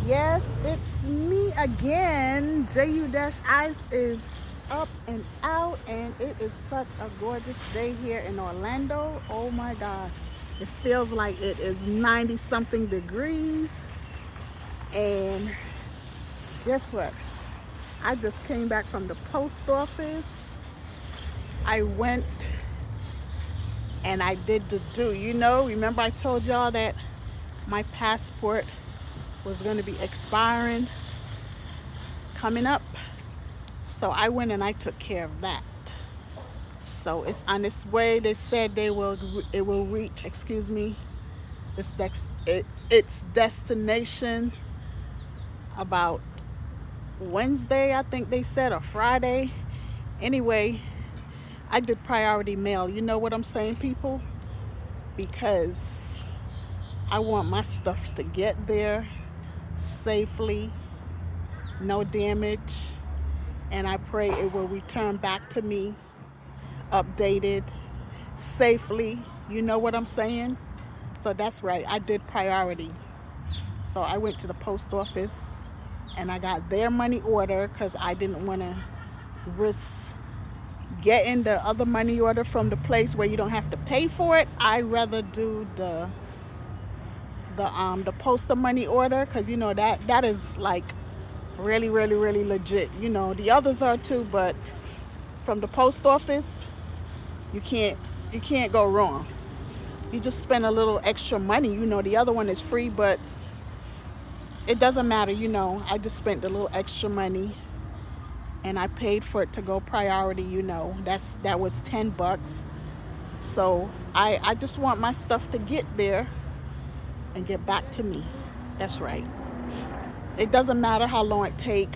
Yes, it's me again. JU-Ice is up and out, and it is such a gorgeous day here in Orlando. Oh my God. It feels like it is 90 something degrees. And guess what? I just came back from the post office. I went and I did the do. Remember I told y'all that my passport was going to be expiring coming up. So I went and I took care of that. So it's on its way. They said it will reach, excuse me, its destination about Wednesday, I think they said, or Friday. Anyway, I did priority mail. You know what I'm saying, people? Because I want my stuff to get there safely, no damage, and I pray it will return back to me updated safely. You know what I'm saying? So that's right. I did priority. So I went to the post office and I got their money order because I didn't want to risk getting the other money order from the place where you don't have to pay for it. I rather do the postal money order because that is like really really really legit. The others are too, but from the post office you can't you can't go wrong. You just spend a little extra money. The other one is free, but it doesn't matter. I just spent a little extra money and I paid for it to go priority. That was $10. So I just want my stuff to get there and get back to me. That's right. It doesn't matter how long it take.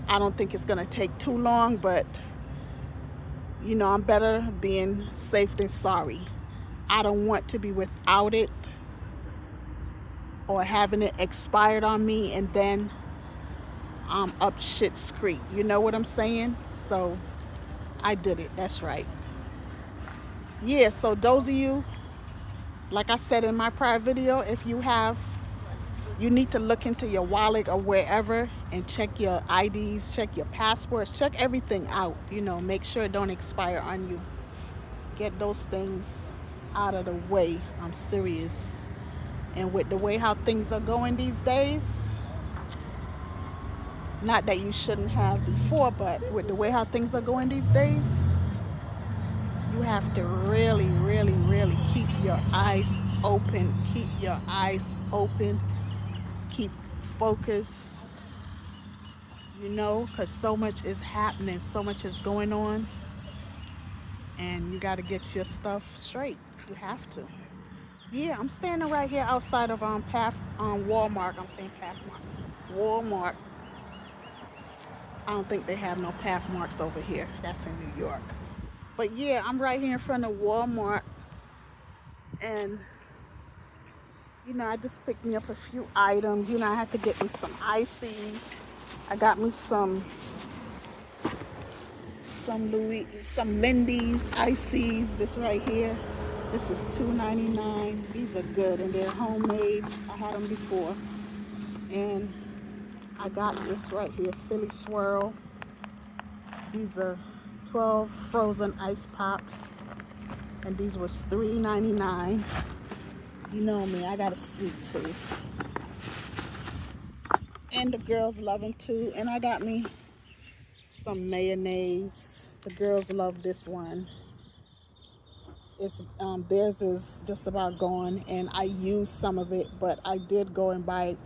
I don't think it's gonna take too long, but I'm better being safe than sorry. I don't want to be without it or having it expired on me and then I'm up shit's creek. You know what I'm saying? So I did it. That's right. Yeah, so those of you, like I said in my prior video, if you need to look into your wallet or wherever and check your IDs, check your passports, check everything out. Make sure it don't expire on you. Get those things out of the way. I'm serious. And with the way how things are going these days, not that you shouldn't have before, but with the way how things are going these days, you have to really, really, really keep your eyes open. Keep your eyes open. Keep focused, because so much is happening, so much is going on, and you got to get your stuff straight. You have to. Yeah, I'm standing right here outside of Walmart. I'm saying Pathmark. Walmart. I don't think they have no Pathmarks over here. That's in New York. But yeah, I'm right here in front of Walmart, and I just picked me up a few items. I had to get me some ices. I got me some Lindy's ices. This right here. This is $2.99. These are good and they're homemade. I had them before. And I got this right here, Philly Swirl. These are 12 frozen ice pops. And these was $3.99. You know me, I got a sweet tooth. And the girls love them too. And I got me some mayonnaise. The girls love this one. It's theirs is just about gone, and I used some of it, but I did go and buy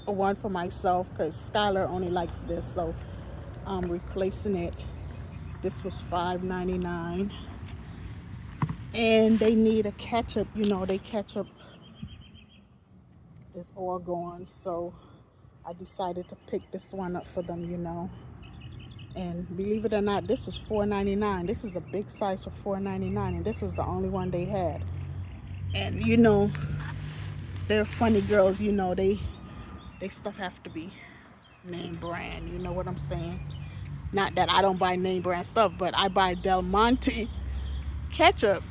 one for myself because Skylar only likes this, so I'm replacing it. This was $5.99, and they need a ketchup. They ketchup is all gone, so I decided to pick this one up for them. And believe it or not, this was $4.99. This is a big size for $4.99, and this was the only one they had. And they're funny girls. They stuff have to be name brand. You know what I'm saying? Not that I don't buy name brand stuff, but I buy Del Monte ketchup.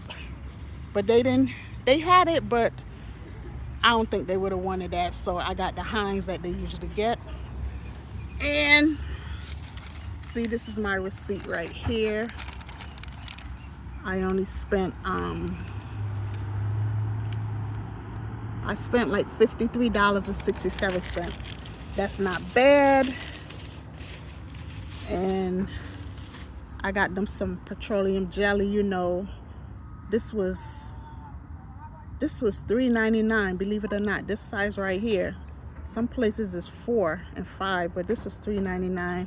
But they didn't. They had it, but I don't think they would have wanted that, so I got the Heinz that they usually get. And see, this is my receipt right here. I only spent I spent like $53.67. That's not bad. And I got them some petroleum jelly, you know. This was $3.99, believe it or not. This size right here. Some places is $4 and $5, but this is $3.99.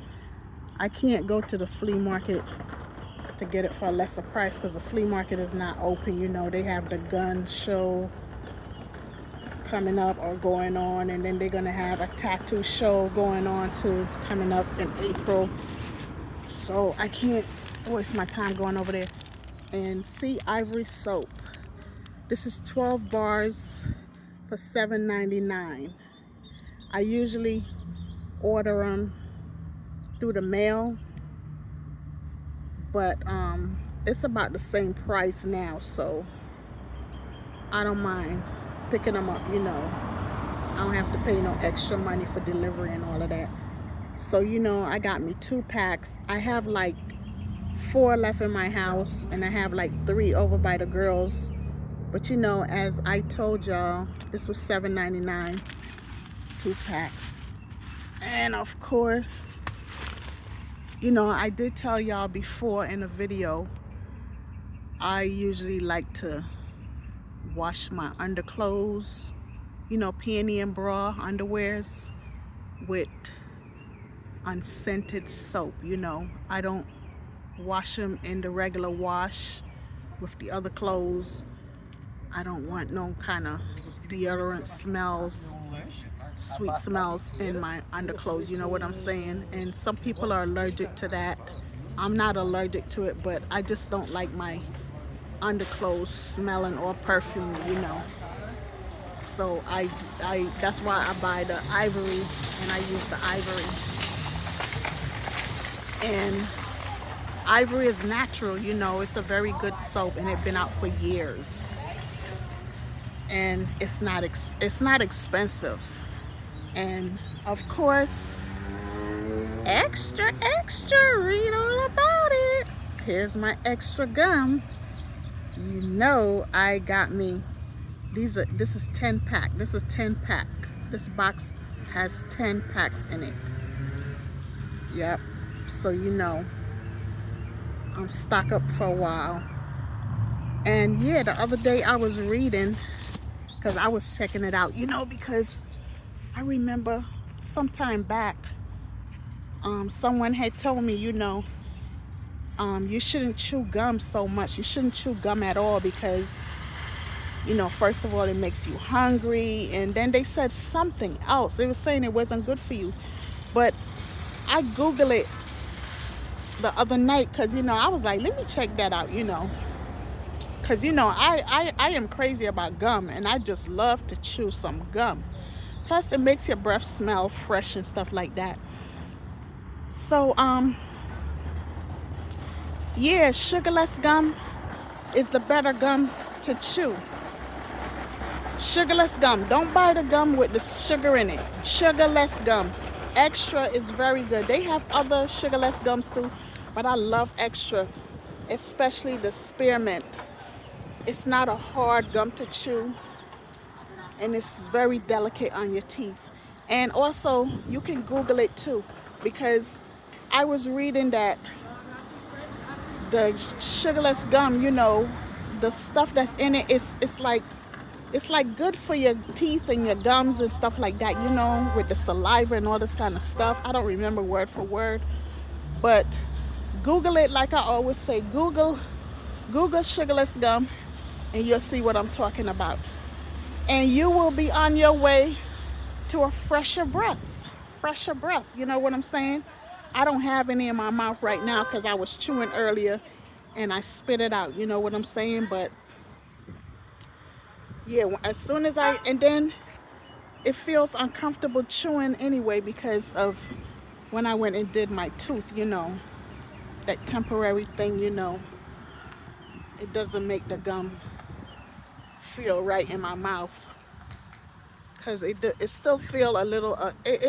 I can't go to the flea market to get it for a lesser price because the flea market is not open. You know, they have the gun show coming up or going on, and then they're gonna have a tattoo show going on too, coming up in April. So I can't waste my time going over there. And see, Ivory soap. This is 12 bars for $7.99. I usually order them through the mail, but it's about the same price now, so I don't mind picking them up, you know. I don't have to pay no extra money for delivery and all of that. So, you know, I got me 2 packs. I have like 4 left in my house, and I have like 3 over by the girls. But you know, as I told y'all, this was $7.99, 2 packs. And of course, you know, I did tell y'all before in a video, I usually like to wash my underclothes, you know, peony and bra underwears, with unscented soap. You know, I don't wash them in the regular wash with the other clothes. I don't want no kind of deodorant smells, sweet smells in my underclothes, you know what I'm saying? And some people are allergic to that. I'm not allergic to it, but I just don't like my underclothes smelling or perfume, you know. So I that's why I buy the Ivory, and I use the Ivory. And Ivory is natural, you know. It's a very good soap, and it's been out for years. And it's not expensive. And of course, extra, read all about it. Here's my extra gum. You know, I got me this is 10 pack. This is 10 pack. This box has 10 packs in it. Yep. So you know, I'm stocked up for a while. And yeah, the other day I was reading, because I was checking it out, you know, because I remember some time back, someone had told me, you know, you shouldn't chew gum so much. You shouldn't chew gum at all because, you know, first of all, it makes you hungry. And then they said something else. They were saying it wasn't good for you. But I Googled it the other night because, you know, I was like, let me check that out, you know. Because, you know, I am crazy about gum, and I just love to chew some gum. Plus, it makes your breath smell fresh and stuff like that. So, yeah, sugarless gum is the better gum to chew. Sugarless gum. Don't buy the gum with the sugar in it. Sugarless gum. Extra is very good. They have other sugarless gums too, but I love Extra, especially the spearmint. It's not a hard gum to chew, and it's very delicate on your teeth. And also, you can Google it too, because I was reading that the sugarless gum, you know, the stuff that's in it it's like good for your teeth and your gums and stuff like that, you know, with the saliva and all this kind of stuff. I don't remember word for word, but Google it. Like I always say, Google sugarless gum, and you'll see what I'm talking about. And you will be on your way to a fresher breath. You know what I'm saying? I don't have any in my mouth right now because I was chewing earlier and I spit it out. You know what I'm saying? But yeah, as soon as and then it feels uncomfortable chewing anyway because of when I went and did my tooth, you know, that temporary thing, you know. It doesn't make the gum feel right in my mouth. because it still feel a little, it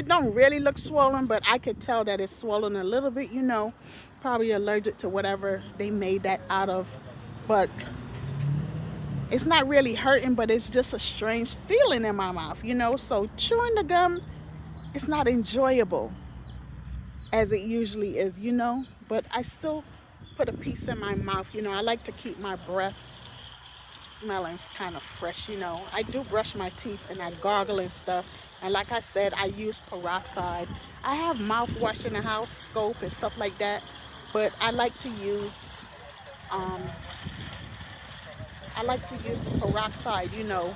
don't really look swollen, but I could tell that it's swollen a little bit, you know, probably allergic to whatever they made that out of. But it's not really hurting, but it's just a strange feeling in my mouth, you know. So chewing the gum, it's not enjoyable as it usually is, you know. But I still put a piece in my mouth, you know. I like to keep my breath smelling kind of fresh, you know. I do brush my teeth and I gargle and stuff. And like I said, I use peroxide. I have mouthwash in the house, Scope and stuff like that. But I like to use the peroxide, you know.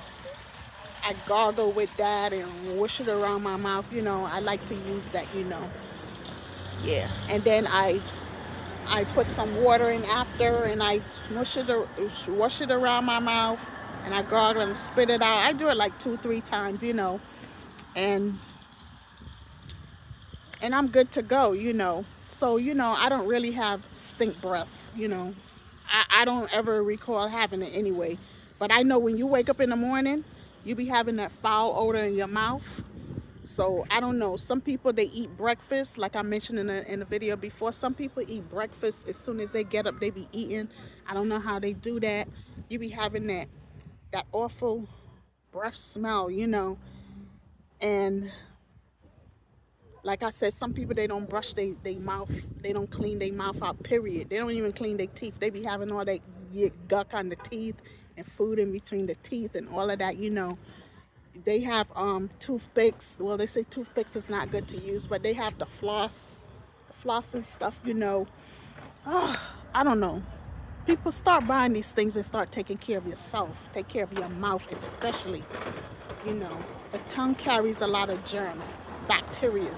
I gargle with that and whoosh it around my mouth, you know. I like to use that, you know. Yeah. And then I put some water in after and I wash it around my mouth and I gargle and spit it out. I do it like 2-3 times, you know. And I'm good to go, you know. So, you know, I don't really have stink breath, you know. I don't ever recall having it anyway. But I know when you wake up in the morning, you be having that foul odor in your mouth. So I don't know. Some people, they eat breakfast, like I mentioned in the video before. Some people eat breakfast as soon as they get up. They be eating. I don't know how they do that. You be having that awful breath smell, you know. And like I said, some people, they don't brush their mouth. They don't clean their mouth out, period. They don't even clean their teeth. They be having all that gunk on the teeth and food in between the teeth and all of that, you know. They have toothpicks. Well, they say toothpicks is not good to use, but they have the floss and stuff, you know. I don't know. People, start buying these things and start taking care of yourself. Take care of your mouth especially, you know. The tongue carries a lot of germs, bacteria.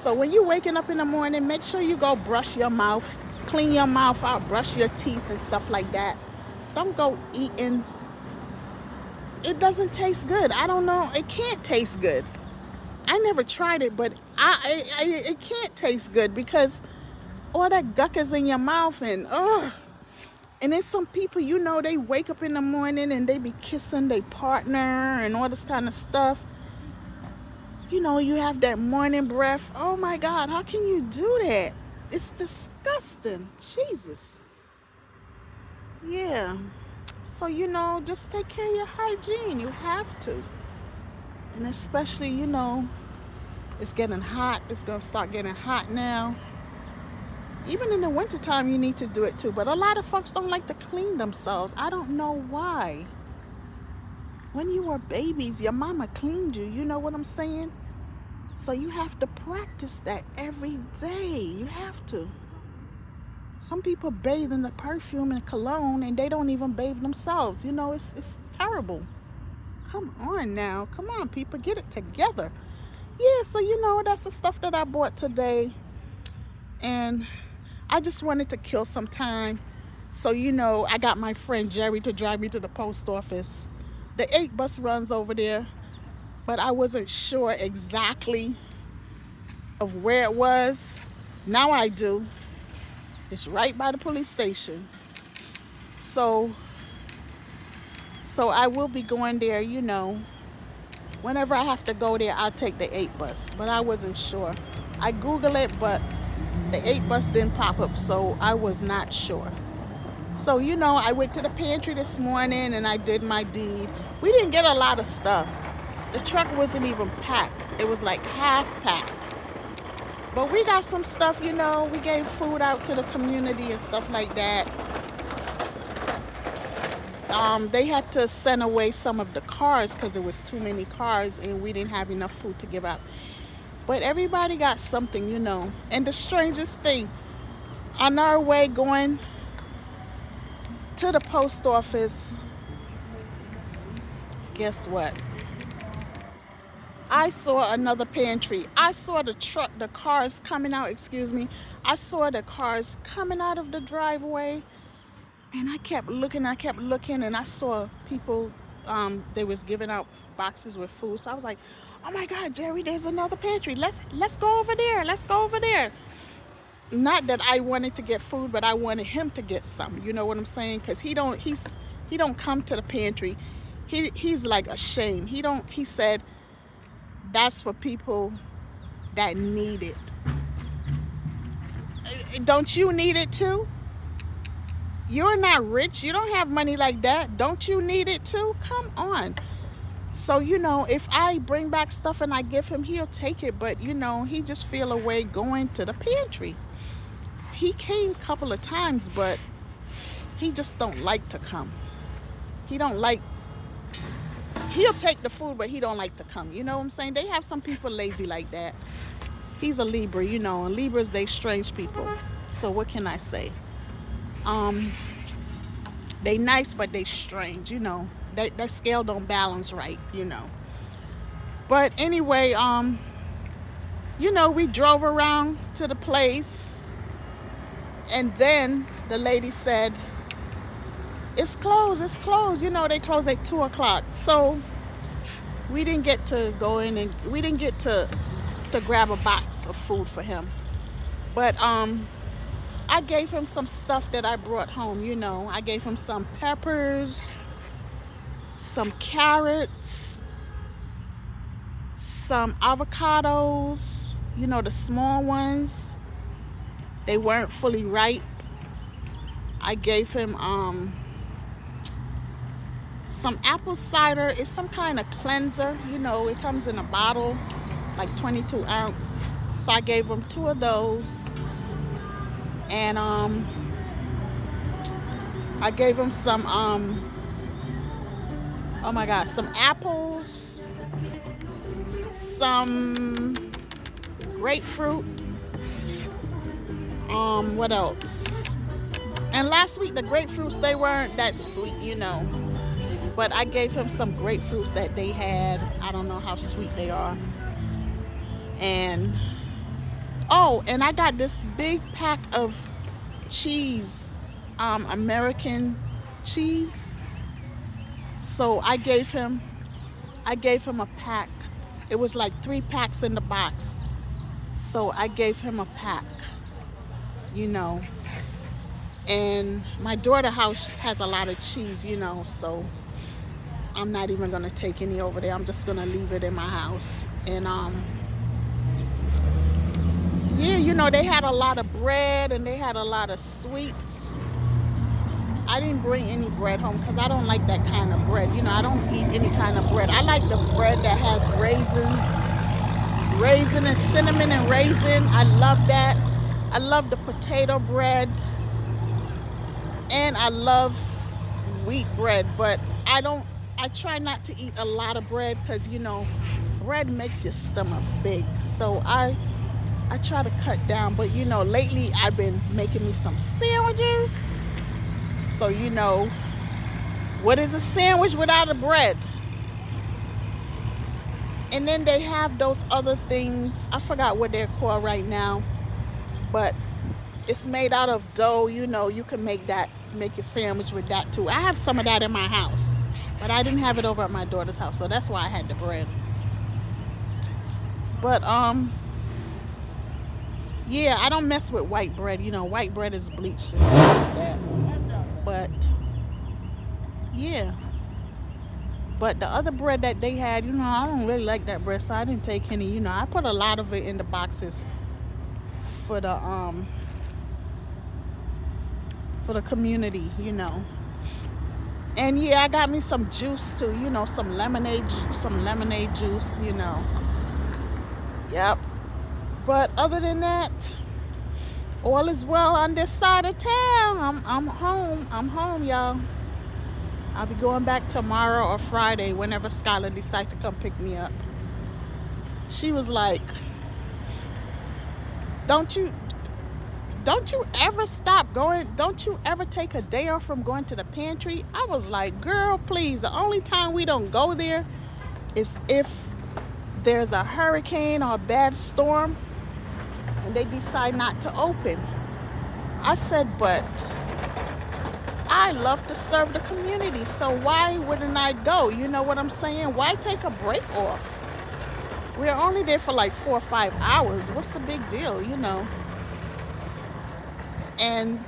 So when you're waking up in the morning, make sure you go brush your mouth, clean your mouth out, brush your teeth and stuff like that. Don't go eating. It doesn't taste good. I don't know. It can't taste good. I never tried it, but it can't taste good because all that gunk is in your mouth and and then some people, you know, they wake up in the morning and they be kissing their partner and all this kind of stuff. You know, you have that morning breath. Oh my God, how can you do that? It's disgusting. Jesus. Yeah. So, you know, just take care of your hygiene. You have to. And especially, you know, it's getting hot. It's going to start getting hot now. Even in the wintertime, you need to do it too. But a lot of folks don't like to clean themselves. I don't know why. When you were babies, your mama cleaned you. You know what I'm saying? So you have to practice that every day. You have to. Some people bathe in the perfume and cologne and they don't even bathe themselves. You know, it's terrible. Come on now. Come on, people. Get it together. Yeah, so, you know, that's the stuff that I bought today. And I just wanted to kill some time. So, you know, I got my friend Jerry to drive me to the post office. The 8 bus runs over there. But I wasn't sure exactly of where it was. Now I do. It's right by the police station. So I will be going there, you know. Whenever I have to go there, I'll take the 8 bus. But I wasn't sure. I Googled it, but the 8 bus didn't pop up, so I was not sure. So, you know, I went to the pantry this morning and I did my deed. We didn't get a lot of stuff. The truck wasn't even packed. It was like half packed. But we got some stuff, you know. We gave food out to the community and stuff like that. They had to send away some of the cars because it was too many cars and we didn't have enough food to give out. But everybody got something, you know. And the strangest thing, on our way going to the post office, guess what? I saw another pantry. I saw the cars coming out, I saw the cars coming out of the driveway. And I kept looking and I saw people, they was giving out boxes with food. So I was like, oh my God, Jerry, there's another pantry. Let's go over there. Let's go over there. Not that I wanted to get food, but I wanted him to get some. You know what I'm saying? Because he don't come to the pantry. he's like ashamed. He said that's for people that need it. Don't you need it too? You're not rich. You don't have money like that. Don't you need it too? Come on. So, if I bring back stuff and I give him, he'll take it. But, he just feel a way going to the pantry. He came a couple of times, but he just don't like to come. He don't like, he'll take the food, but he don't like to come. You know what I'm saying? They have some people lazy like that. He's a Libra, and Libras, they strange people. So what can I say? They nice, but they strange, that scale don't balance right, But anyway, we drove around to the place, and then the lady said, it's closed. They close at 2:00. So we didn't get to go in, and we didn't get to grab a box of food for him. But I gave him some stuff that I brought home, I gave him some peppers, some carrots, some avocados, the small ones. They weren't fully ripe. I gave him some apple cider. It's some kind of cleanser, it comes in a bottle, like 22 ounce. So I gave him 2 of those. And I gave him some some apples, some grapefruit, what else? And last week the grapefruits, they weren't that sweet, but I gave him some grapefruits that they had. I don't know how sweet they are. And and I got this big pack of cheese, American cheese. So I gave him a pack. It was like 3 packs in the box. So I gave him a pack, And my daughter's house has a lot of cheese, so I'm not even gonna take any over there. I'm just gonna leave it in my house. And they had a lot of bread and they had a lot of sweets. I didn't bring any bread home because I don't like that kind of bread. I don't eat any kind of bread. I like the bread that has raisin and cinnamon and raisin. I love that. I love the potato bread. And I love wheat bread, but I try not to eat a lot of bread because, bread makes your stomach big. So I try to cut down, but lately I've been making me some sandwiches. So what is a sandwich without a bread? And then they have those other things, I forgot what they're called right now, but it's made out of dough. You can make your sandwich with that too. I have some of that in my house, but I didn't have it over at my daughter's house, so that's why I had the bread. But yeah, I don't mess with white bread. White bread is bleached and stuff like that. But yeah. But the other bread that they had, I don't really like that bread, so I didn't take any. I put a lot of it in the boxes for the community, And yeah, I got me some juice too, some lemonade juice, Yep. But other than that, all is well on this side of town. I'm home, y'all. I'll be going back tomorrow or Friday whenever Skylar decides to come pick me up. She was like, don't you ever stop going? Don't you ever take a day off from going to the pantry? I was like, girl, please. The only time we don't go there is if there's a hurricane or a bad storm and they decide not to open. I said, but I love to serve the community, so why wouldn't I go? You know what I'm saying? Why take a break off? We're only there for like 4 or 5 hours. What's the big deal, And,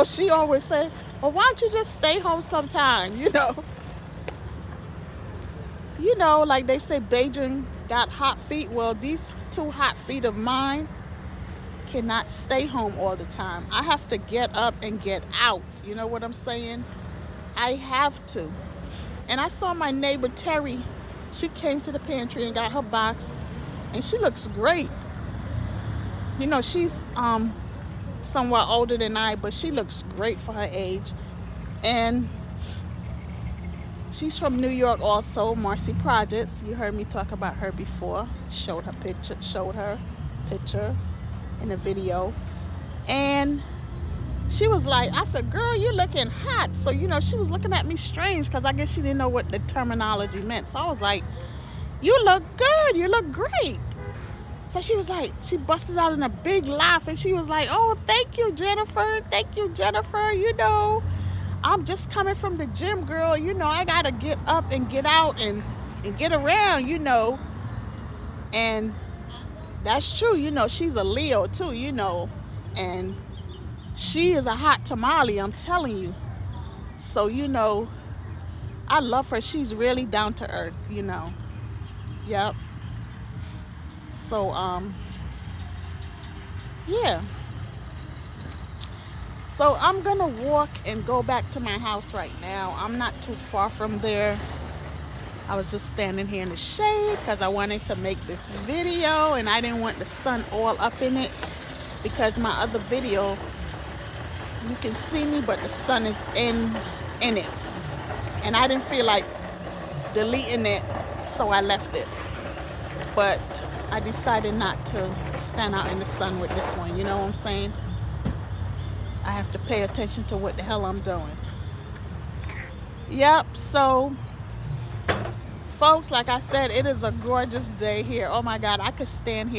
she always say, well, why don't you just stay home sometime, you know, like they say Beijing got hot feet. Well, these two hot feet of mine cannot stay home all the time. I have to get up and get out. You know what I'm saying? I have to. And I saw my neighbor Terry. She came to the pantry and got her box, and she looks great. You know, she's somewhat older than I, but she looks great for her age. And she's from New York also, Marcy Projects. You heard me talk about her before. Showed her picture in a video. And she was like, I said, girl, you're looking hot. So, you know, she was looking at me strange because I guess she didn't know what the terminology meant. So I was like, you look good. You look great. So she was like, she busted out in a big laugh and she was like, oh, thank you, Jennifer. Thank you, Jennifer. You know, I'm just coming from the gym, girl. You know, I got to get up and get out and get around, you know. And that's true. You know, she's a Leo too, you know. And she is a hot tamale, I'm telling you. So, you know, I love her. She's really down to earth, you know. Yep. So, yeah. So I'm gonna walk and go back to my house right now. I'm not too far from there. I was just standing here in the shade because I wanted to make this video and I didn't want the sun all up in it because my other video, you can see me, but the sun is in it. And I didn't feel like deleting it, so I left it. But I decided not to stand out in the sun with this one, you know what I'm saying? I have to pay attention to what the hell I'm doing. Yep, so folks, like I said, it is a gorgeous day here. Oh my God, I could stand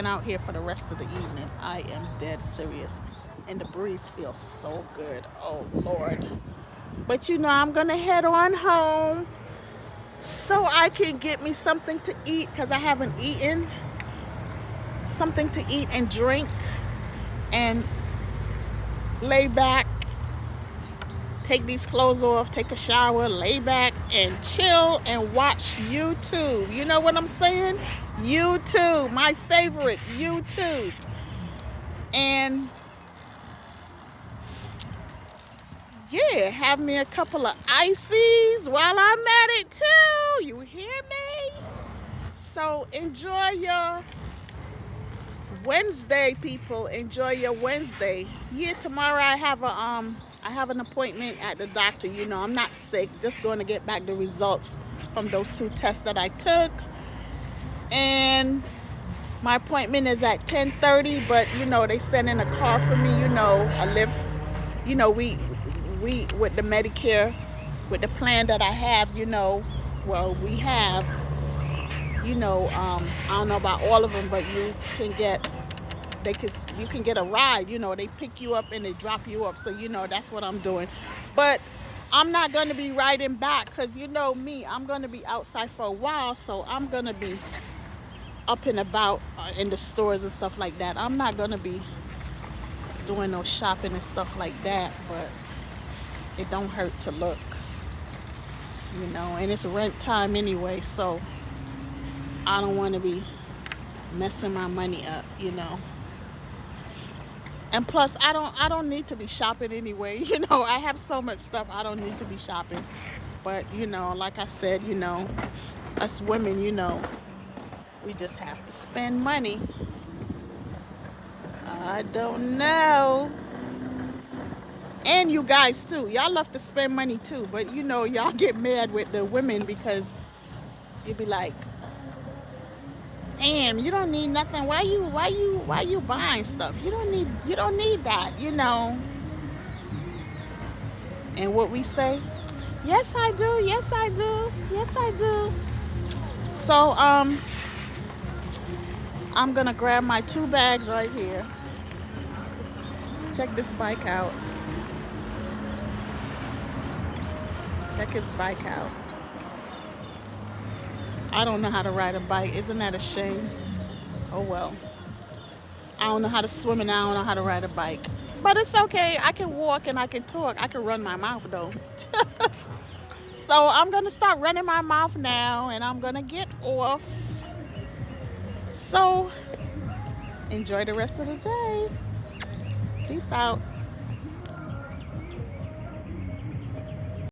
out here for the rest of the evening. I am dead serious. And the breeze feels so good. Oh Lord. But you know, I'm gonna head on home so I can get me something to eat because I haven't eaten. Something to eat and drink and lay back, take these clothes off, take a shower, lay back and chill and watch YouTube. You know what I'm saying? YouTube, my favorite, YouTube. And yeah, have me a couple of ices while I'm at it too. You hear me? So enjoy your Wednesday, people. Enjoy your Wednesday. Yeah, tomorrow I have an appointment at the doctor. You know, I'm not sick. Just going to get back the results from those 2 tests that I took. And my appointment is at 10:30, but you know, they send in a car for me. You know, I live, you know, we with the Medicare, with the plan that I have, you know, well, we have, you know, I don't know about all of them, but you can get a ride, you know, they pick you up and they drop you up. So, you know, that's what I'm doing. But I'm not going to be riding back because, you know me, I'm going to be outside for a while. So I'm going to be up and about in the stores and stuff like that. I'm not going to be doing no shopping and stuff like that, but it don't hurt to look, you know, and it's rent time anyway, so I don't want to be messing my money up, you know. And plus, I don't need to be shopping anyway, you know. I have so much stuff, I don't need to be shopping. But, you know, like I said, you know, us women, you know, we just have to spend money. I don't know. And you guys too, y'all love to spend money too, but you know, y'all get mad with the women because you be like, damn, you don't need nothing. Why you buying stuff? You don't need that, you know. And what we say, yes I do, yes I do, yes I do. So I'm gonna grab my 2 bags right here. Check this bike out. Check his bike out. I don't know how to ride a bike. Isn't that a shame? Oh well. I don't know how to swim and I don't know how to ride a bike. But it's okay. I can walk and I can talk. I can run my mouth though. So I'm gonna start running my mouth now, and I'm gonna get off. So enjoy the rest of the day. Peace out.